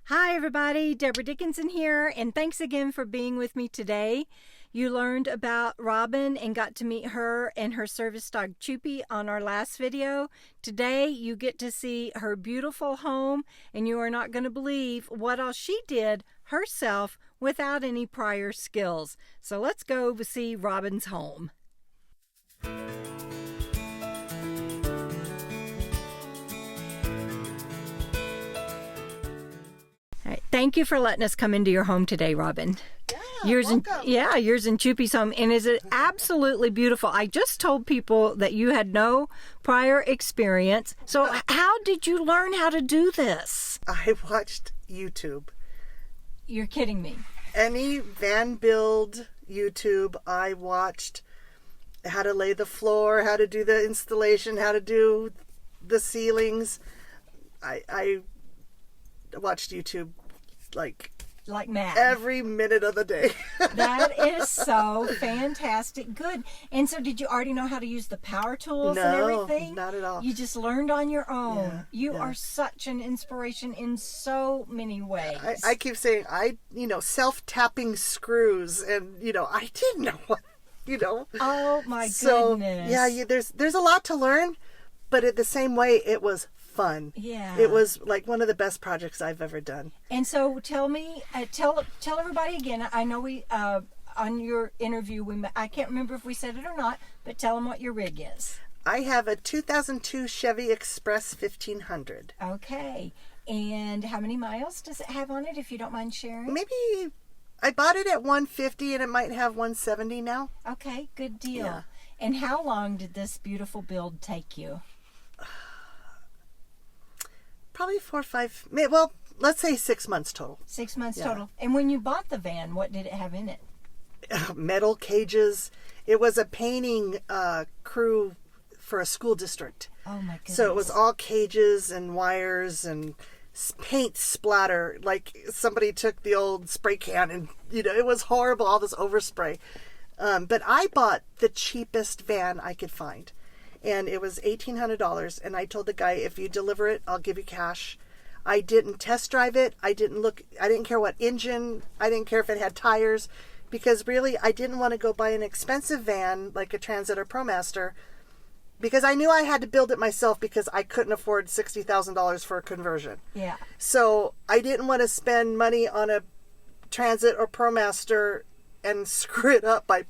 Hi everybody, Debra Dickinson here, and thanks again for being with me today. You learned about Robyn and got to meet her and her service dog Choopy on our last video. Today you get to see her beautiful home, and you are not going to believe what all she did herself without any prior skills. So let's go see Robyn's home. All right, thank you for letting us come into your home today, Robyn. Yeah, yours and Choopy's home, and is it absolutely beautiful. I just told people that you had no prior experience. So how did you learn how to do this? I watched YouTube. You're kidding me. Any van build YouTube, I watched how to lay the floor, how to do the installation, how to do the ceilings. I watched YouTube like mad every minute of the day. That is so fantastic. Good. And so did you already know how to use the power tools and everything? No, not at all. You just learned on your own. Yeah, you are such an inspiration in so many ways. I keep saying, self-tapping screws, and, I didn't know what, Oh my So, goodness. yeah, there's a lot to learn, but at the same way, it was fun. Yeah. It was like one of the best projects I've ever done. And so tell me, tell everybody again. I know we on your interview I can't remember if we said it or not, but tell them what your rig is. I have a 2002 Chevy Express 1500. Okay. And how many miles does it have on it, if you don't mind sharing? Maybe I bought it at 150 and it might have 170 now. Okay, good deal. Yeah. And how long did this beautiful build take you? Probably 4 or 5, well, let's say 6 months total. 6 months total. And when you bought the van, what did it have in it? Metal cages. It was a painting crew for a school district. Oh my goodness. So it was all cages and wires and paint splatter. Like somebody took the old spray can and, it was horrible, all this overspray. But I bought the cheapest van I could find. And it was $1,800, and I told the guy, if you deliver it, I'll give you cash. I didn't test drive it. I didn't care what engine. I didn't care if it had tires, because really I didn't want to go buy an expensive van like a Transit or ProMaster, because I knew I had to build it myself because I couldn't afford $60,000 for a conversion. Yeah. So I didn't want to spend money on a Transit or ProMaster and screw it up by,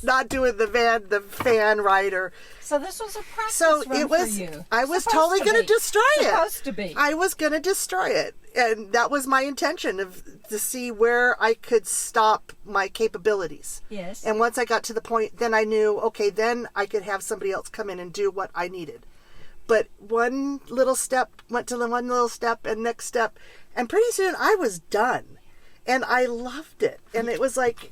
not doing the fan right. So this was a practice so run it was, for you. I was totally going to destroy it. Supposed to be. I was going to destroy it. And that was my intention, to see where I could stop my capabilities. Yes. And once I got to the point, then I knew, okay, then I could have somebody else come in and do what I needed. But one little step went to the one little step and next step. And pretty soon I was done. And I loved it. And it was like...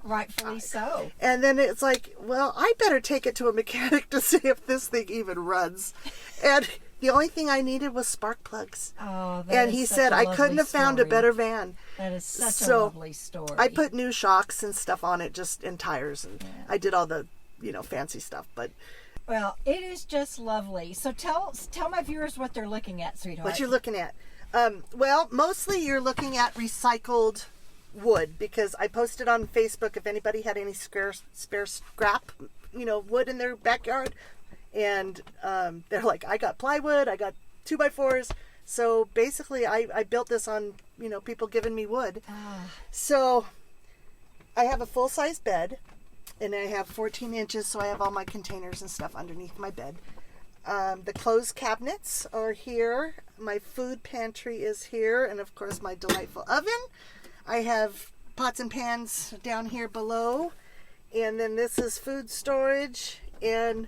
Rightfully so. And then it's like, well, I better take it to a mechanic to see if this thing even runs. And the only thing I needed was spark plugs. Oh, that and is he such said a I couldn't have found a story. better van. That is such So a lovely story. I put new shocks and stuff on it, just in tires. And I did all the, fancy stuff. But well, it is just lovely. So tell my viewers what they're looking at, sweetheart. what you're looking at. Well, mostly you're looking at recycled wood, because I posted on Facebook if anybody had any spare scrap, wood in their backyard. And they're like, I got plywood, I got 2x4s. So basically I built this on, people giving me wood. So I have a full-size bed, and I have 14 inches, so I have all my containers and stuff underneath my bed. The clothes cabinets are here. My food pantry is here, and of course my delightful oven. I have pots and pans down here below, and then this is food storage, and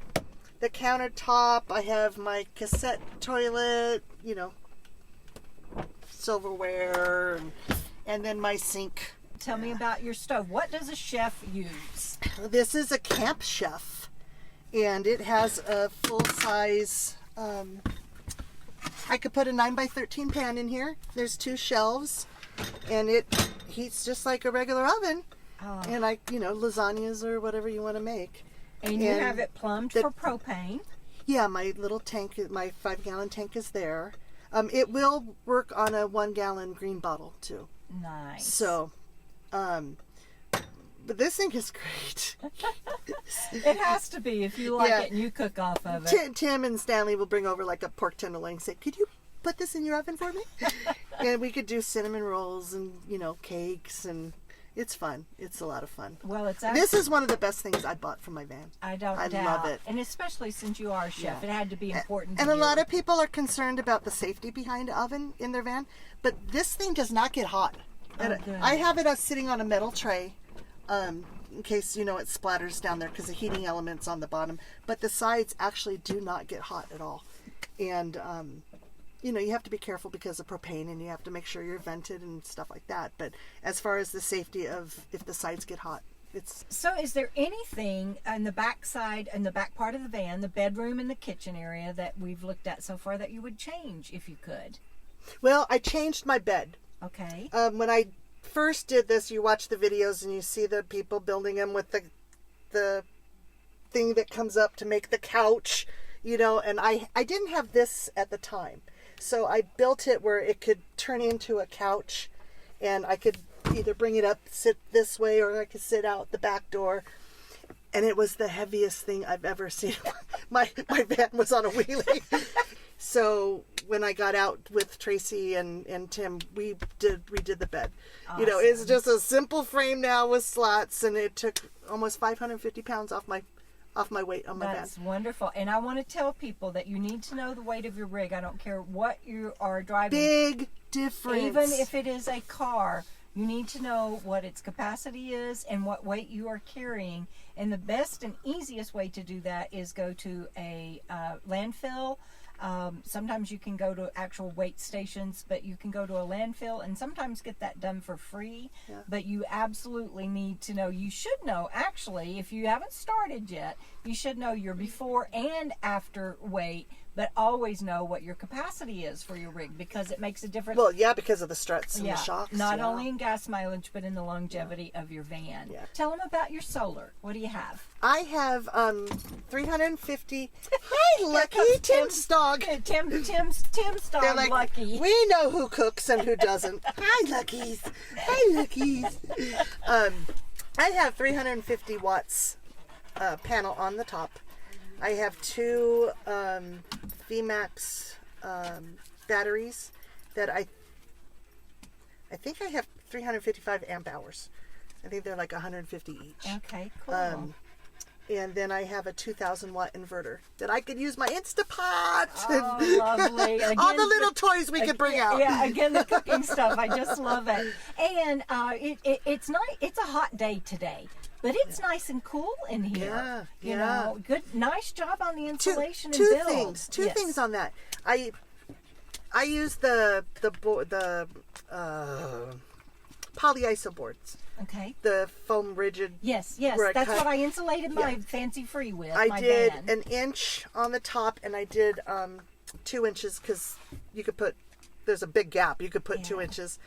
the countertop. I have my cassette toilet, silverware, and then my sink. Tell me about your stove. What does a chef use? This is a Camp Chef, and it has a full-size, I could put a 9x13 pan in here. There's 2 shelves, and it heats just like a regular oven. And lasagnas or whatever you want to make. And you have it plumbed for propane. Yeah, my little tank, my 5-gallon tank is there. It will work on a 1-gallon green bottle too. Nice. So, but this thing is great. It has to be if you like it and you cook off of it. Tim and Stanley will bring over like a pork tenderloin and say, could you put this in your oven for me? And we could do cinnamon rolls and, cakes, and it's fun. It's a lot of fun. Well, this is one of the best things I bought for my van. I love it. And especially since you are a chef, it had to be important and to a you. lot of people are concerned about the safety behind the oven in their van, but this thing does not get hot. Oh, good. I have it sitting on a metal tray in case, it splatters down there because the heating element's on the bottom. But the sides actually do not get hot at all. And, you have to be careful because of propane, and you have to make sure you're vented and stuff like that. But as far as the safety of if the sides get hot, it's... So is there anything on the back side, in the back part of the van, the bedroom and the kitchen area that we've looked at so far that you would change if you could? Well, I changed my bed. Okay. When I first did this, you watch the videos and you see the people building them with the thing that comes up to make the couch, and I didn't have this at the time. So I built it where it could turn into a couch, and I could either bring it up, sit this way, or I could sit out the back door. And it was the heaviest thing I've ever seen. my van was on a wheelie. So when I got out with Tracy and Tim, we redid the bed. Awesome. It's just a simple frame now with slots, and it took almost 550 pounds off my weight on my van. That's wonderful. And I want to tell people that you need to know the weight of your rig. I don't care what you are driving. Big difference. Even if it is a car, you need to know what its capacity is and what weight you are carrying. And the best and easiest way to do that is go to a landfill. Sometimes you can go to actual weight stations, but you can go to a landfill and sometimes get that done for free. Yeah. But you absolutely need to know, you should know, actually, if you haven't started yet, you should know your before and after weight, but always know what your capacity is for your rig, because it makes a difference. Well, yeah, because of the struts and the shocks. Not only in gas mileage, but in the longevity of your van. Yeah. Tell them about your solar. What do you have? I have 350. Hi, Lucky. Tim's dog. Tim's dog. They're like, Lucky. We know who cooks and who doesn't. Hi, Luckies. Hi, Luckies. I have 350 watts panel on the top. I have two VMAX batteries that I think I have 355 amp hours. I think they're like 150 each. Okay, cool. And then I have a 2,000 watt inverter that I could use my Instapot. Oh, lovely. Again, all the little toys we could bring out. Yeah, again, the cooking stuff. I just love it. And it's nice. It's a hot day today. But it's nice and cool in here. Yeah, good, nice job on the insulation and build. Two things on that. I use the polyiso boards. Okay. The foam rigid. Yes. That's what I insulated my fancy free with. I did an inch on the top, and I did 2 inches because you could put. There's a big gap. You could put 2 inches,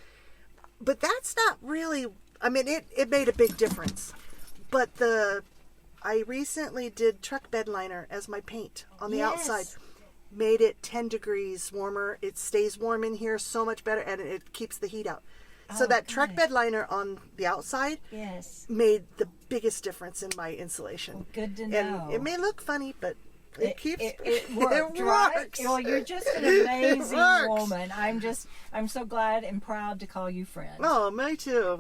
but that's not really. I mean, it made a big difference. But I recently did truck bed liner as my paint on the outside. Made it 10 degrees warmer. It stays warm in here so much better, and it keeps the heat out. So that truck bed liner on the outside made the biggest difference in my insulation. Well, good to know. And it may look funny, but it keeps it works. Right? Well, you're just an amazing woman. I'm so glad and proud to call you friend. Oh, me too.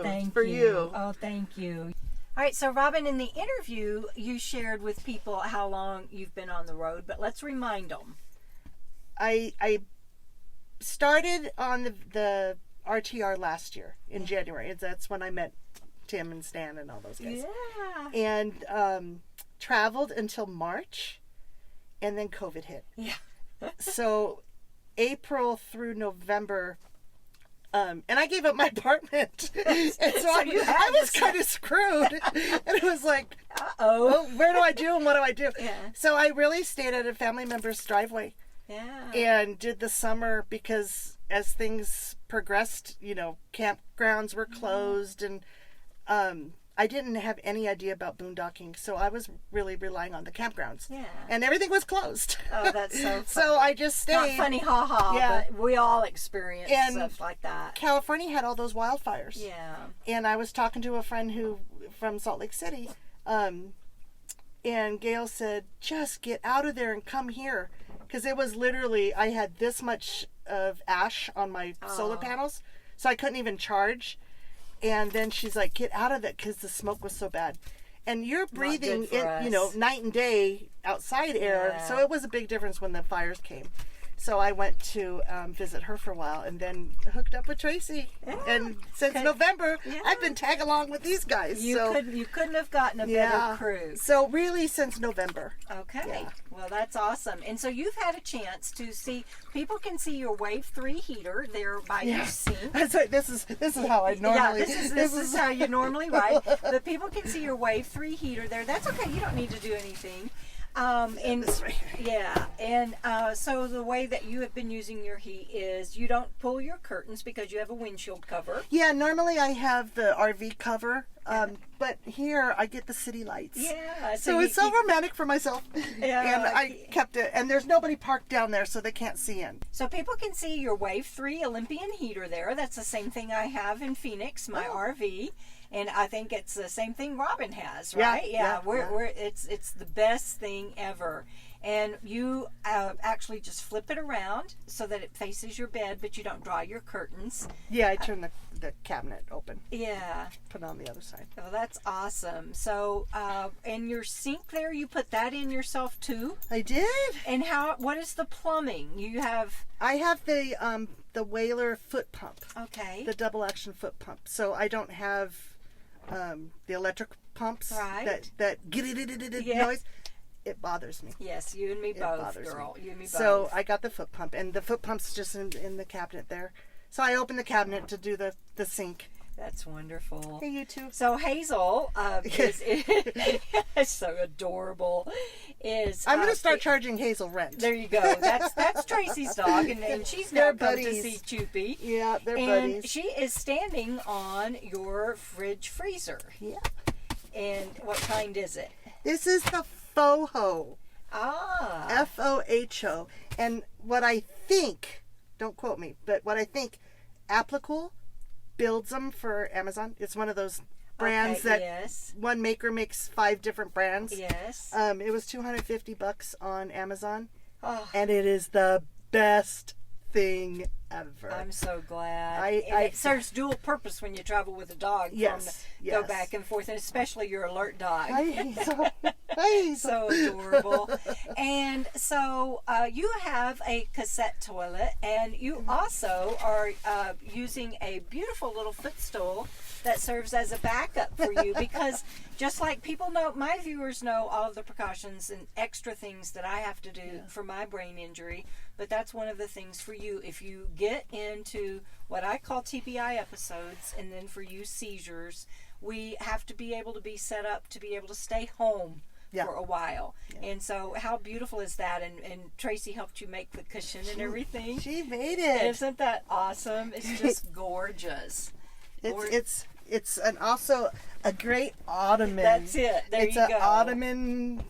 Thank you. Oh, thank you. All right, so Robyn, in the interview, you shared with people how long you've been on the road, but let's remind them. I started on the RTR last year in January. That's when I met Tim and Stan and all those guys. Yeah. And traveled until March, and then COVID hit. Yeah. So April through November. And I gave up my apartment. And so I was kind of screwed. And it was like, oh, where do I do and what do I do? Yeah. So I really stayed at a family member's driveway. Yeah. And did the summer because as things progressed, campgrounds were closed. And I I didn't have any idea about boondocking, so I was really relying on the campgrounds. Yeah. And everything was closed. Oh, that's so funny. So I just stayed. Not funny, ha, Yeah. but we all experience And stuff like that. California had all those wildfires. Yeah. And I was talking to a friend from Salt Lake City, and Gail said, just get out of there and come here. Because it was literally, I had this much of ash on my solar panels, so I couldn't even charge. And then she's like, get out of it, because the smoke was so bad. And you're breathing in, night and day outside air. Yeah. So it was a big difference when the fires came. So I went to visit her for a while, and then hooked up with Tracy. Yeah. And since November, I've been tag along with these guys. You couldn't have gotten a better crew. So really, since November. Okay. Yeah. Well, that's awesome. And so you've had a chance to see. People can see your Wave 3 heater there by your sink. So this is how I normally. Yeah, this is how you normally ride. But people can see your Wave 3 heater there. That's okay. You don't need to do anything. This right here. So the way that you have been using your heat is you don't pull your curtains because you have a windshield cover. Yeah, normally I have the RV cover, but here I get the city lights. Yeah. So it's so romantic for myself. Yeah. And I kept it, and there's nobody parked down there, so they can't see in. So people can see your Wave 3 Olympian heater there. That's the same thing I have in Phoenix, my RV. And I think it's the same thing Robyn has, right? Yeah. It's the best thing ever. And you actually just flip it around so that it faces your bed, but you don't draw your curtains. Yeah, I turn the cabinet open. Yeah. Put it on the other side. Well, that's awesome. So, and your sink there, you put that in yourself too? I did. And what is the plumbing? I have the Whaler foot pump. Okay. The double action foot pump. So I don't have the electric pumps that noise. It bothers me. Yes, you and me both, girl. You and me both. So I got the foot pump, and the foot pump's just in the cabinet there. So I opened the cabinet to do the sink. That's wonderful. Hey, you too. So Hazel is so adorable. I'm going to start charging Hazel rent. There you go. That's Tracy's dog, and she's now come to see Choopy. Yeah, they're buddies. And she is standing on your fridge freezer. Yeah. And what kind is it? This is the FOHO. FOHO. And what I think, don't quote me, but what I think Applicool builds them for Amazon. It's one of those brands that one maker makes 5 different brands. Yes. It was $250 on Amazon. And it is the best thing ever. I'm so glad. It serves dual purpose when you travel with a dog. Yes. Go back and forth, and especially your alert dog. Hi. So adorable. And so you have a cassette toilet, and you also are using a beautiful little footstool that serves as a backup for you, because just like people know, my viewers know all of the precautions and extra things that I have to do for my brain injury, but that's one of the things for you. If you get into what I call TBI episodes, and then for you seizures, we have to be able to be set up to be able to stay home for a while. And so how beautiful is that? And Tracy helped you make the cushion and everything. She made it. Isn't that awesome? It's just gorgeous. It's also a great ottoman. That's it. There you go. It's an ottoman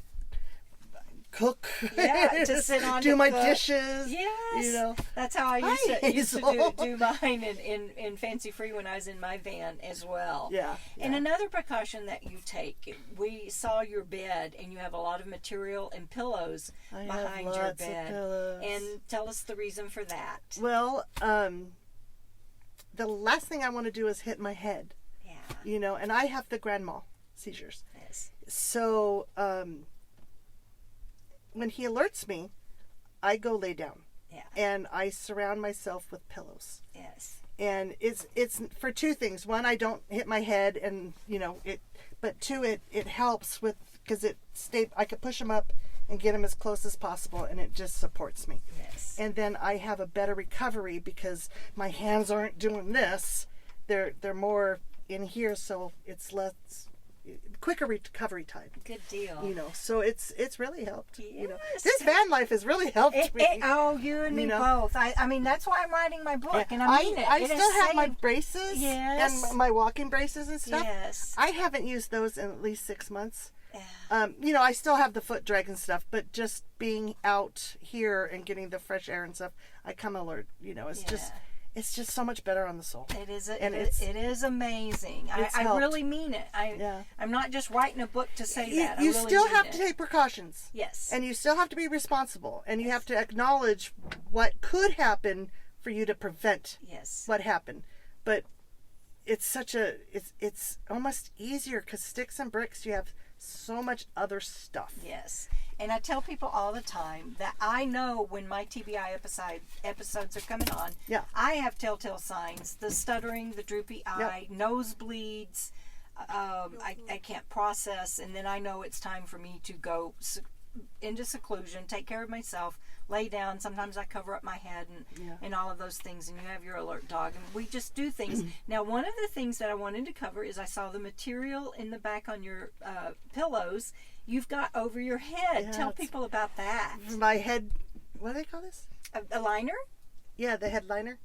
cook. Yeah, to sit on. Do my dishes. Yes. That's how I used to do mine in Fancy Free when I was in my van as well. Yeah. And another precaution that you take, we saw your bed, and you have a lot of material and pillows behind your bed. Of pillows. And tell us the reason for that. Well, the last thing I want to do is hit my head. Yeah. And I have the grand mal seizures. Yes. So, when he alerts me, I go lay down. Yeah. And I surround myself with pillows. Yes. And it's for 2 things. One, I don't hit my head, and but 2, it helps with, because I could push him up and get him as close as possible, and it just supports me. Yes. And then I have a better recovery because my hands aren't doing this. They're more in here, so it's quicker recovery time. Good deal. You know, so it's really helped. Yes. You know, this van life has really helped me. Oh, you and me both. I mean, that's why I'm writing my book, and I mean it. I it still have my braces Yes. and my walking braces and stuff. Yes. I haven't used those in at least 6 months. Yeah. You know, I still have the foot drag and stuff, but just being out here and getting the fresh air and stuff, I come alert. You know, it's just so much better on the soul. It is. It is amazing. I really mean it. I'm not just writing a book to say that. You really still mean have it. to take precautions. Yes. And you still have to be responsible, and you have to acknowledge what could happen for you to prevent what happened. But it's such a it's almost easier because sticks and bricks, you have so much other stuff. Yes. And I tell people all the time that I know when my TBI episodes are coming on. Yeah. I have telltale signs: the stuttering, the droopy eye, nosebleeds. I can't process, and then I know it's time for me to go into seclusion, take care of myself, lay down. Sometimes I cover up my head and all of those things, and you have your alert dog, and we just do things. Now, one of the things that I wanted to cover is I saw the material in the back on your pillows you've got over your head. Yeah, Tell people about that. My head, what do they call this? A liner? Yeah, the headliner.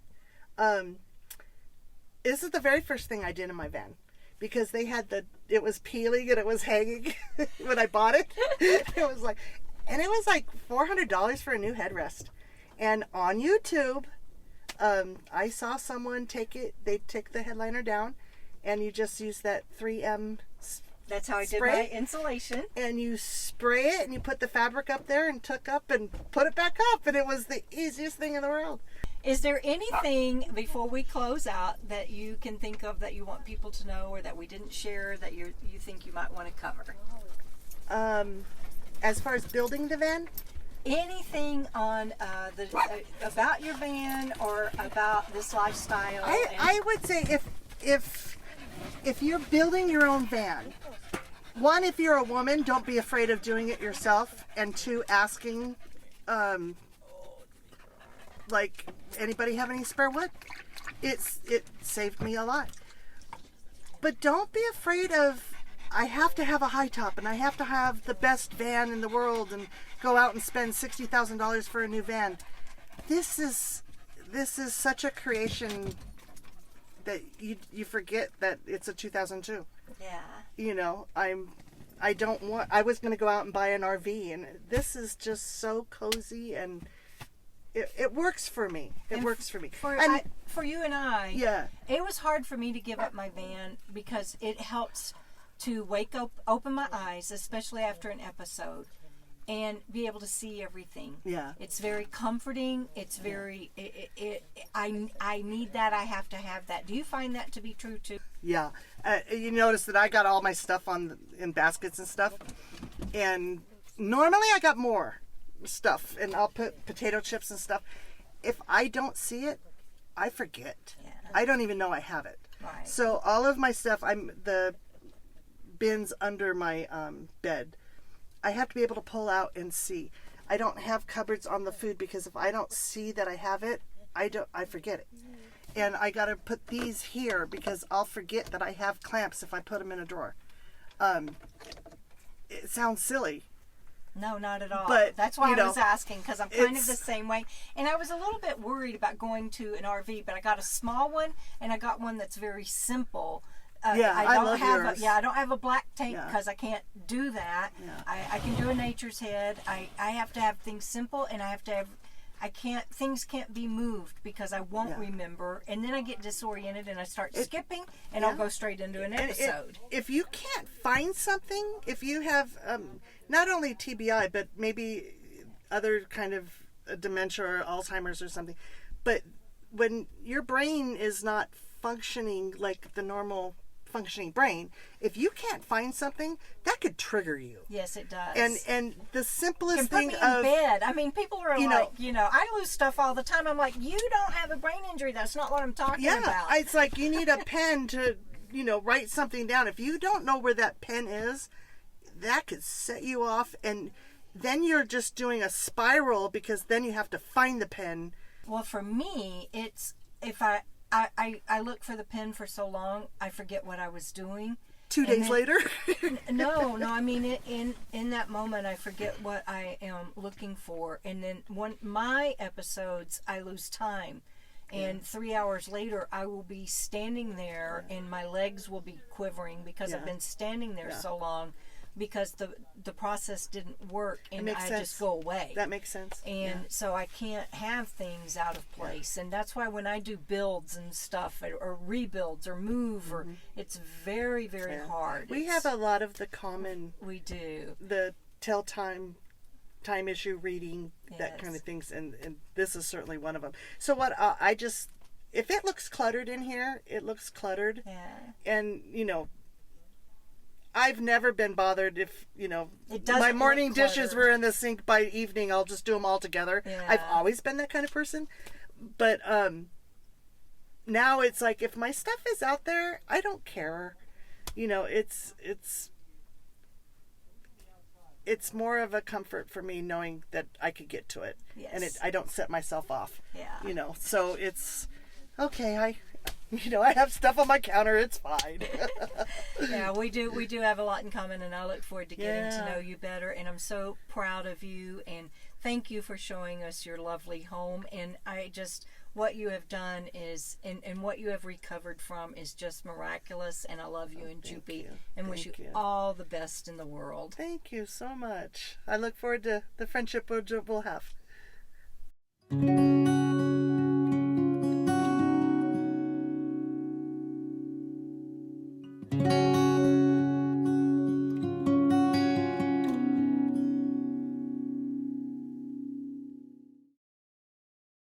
This is the very first thing I did in my van, because they had it was peeling and it was hanging when I bought it. It was like $400 for a new headrest. And on YouTube, I saw someone they take the headliner down, and you just use that 3M That's how I did spray, my insulation. And you spray it, and you put the fabric up there and tuck up and put it back up, and it was the easiest thing in the world. Is there anything before we close out that you can think of that you want people to know, or that we didn't share, that you think you might want to cover? As far as building the van, anything on about your van or about this lifestyle? I would say if you're building your own van, one, if you're a woman, don't be afraid of doing it yourself, and two, asking, like, anybody have any spare wood? It saved me a lot. But don't be afraid of, I have to have a high top, and I have to have the best van in the world, and go out and spend $60,000 for a new van. This is such a creation that you forget that it's a 2002. Yeah. You know, I was going to go out and buy an RV, and this is just so cozy, and it works for me. It works for me. For you and I, yeah, it was hard for me to give up my van because it helps to open my eyes, especially after an episode, and be able to see everything. Yeah. It's very comforting. It's very, I need that. I have to have that. Do you find that to be true too? Yeah. You notice that I got all my stuff in baskets and stuff, and normally I got more stuff, and I'll put potato chips and stuff. If I don't see it, I forget. Yeah. I don't even know I have it. Right. So all of my stuff, the bins under my bed, I have to be able to pull out and see. I don't have cupboards on the food, because if I don't see that I have it, I forget it. And I got to put these here, because I'll forget that I have clamps if I put them in a drawer. It sounds silly. No, not at all. But that's why I was asking, because I'm kind of the same way. And I was a little bit worried about going to an RV, but I got a small one, and I got one that's very simple. I love yours. I don't have a black tank because I can't do that. Yeah. I can do a nature's head. I have to have things simple, and things can't be moved because I won't remember, and then I get disoriented and I start skipping, and I'll go straight into an episode. If you can't find something, if you have not only TBI, but maybe other kind of dementia or Alzheimer's or something, but when your brain is not functioning like the normal functioning brain, if you can't find something, that could trigger you. Yes, it does. And the simplest thing put me in bed. I mean, people are I lose stuff all the time. I'm like, you don't have a brain injury. That's not what I'm talking about. Yeah, it's like you need a pen to, write something down. If you don't know where that pen is, that could set you off, and then you're just doing a spiral, because then you have to find the pen. Well, for me, it's if I look for the pen for so long, I forget what I was doing. 2 days later. No, I mean, in that moment, I forget what I am looking for, and then my episodes, I lose time, and 3 hours later, I will be standing there, and my legs will be quivering because I've been standing there so long, because the process didn't work, and I just go away. That makes sense. And so I can't have things out of place, and that's why when I do builds and stuff, or rebuilds, or move, or it's very, very hard. We have a lot of the common. We do the tell time issue, reading, that kind of things, and this is certainly one of them. So what I just, if it looks cluttered in here, it looks cluttered. Yeah. And I've never been bothered if, It my doesn't morning look dishes cluttered. were in the sink by evening, I'll just do them all together. Yeah. I've always been that kind of person. But now it's like, if my stuff is out there, I don't care. It's more of a comfort for me knowing that I could get to it. Yes. And I don't set myself off. Yeah. So it's okay. I have stuff on my counter. It's fine. Yeah, we do have a lot in common, and I look forward to getting to know you better. And I'm so proud of you, and thank you for showing us your lovely home. And what you have done is, and what you have recovered from is just miraculous. And I love you and Juppie, and wish you all the best in the world. Thank you so much. I look forward to the friendship we'll have.